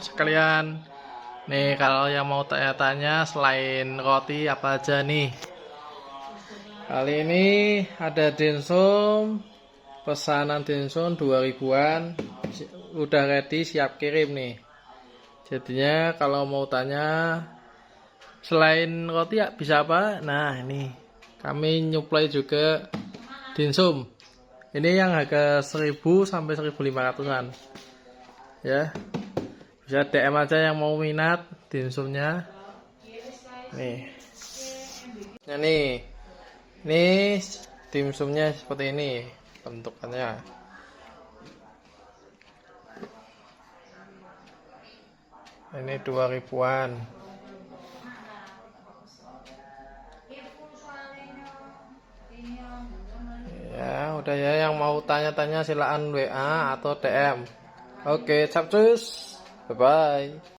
Sekalian, nih kalau yang mau tanya-tanya selain roti apa aja nih? Kali ini ada dimsum, pesanan dimsum 2000-an, udah ready siap kirim nih. Jadinya kalau mau tanya selain roti ya bisa apa? Nah ini kami nyuplai juga dimsum. Ini yang harga 1000 sampai 1500-an. Ya. Bisa DM aja yang mau minat dimsumnya. Nih. Nah nih dimsumnya seperti ini bentukannya. Ini 2000-an. Ya, udah ya, yang mau tanya-tanya silakan WA atau DM. Oke, capcus. Bye bye.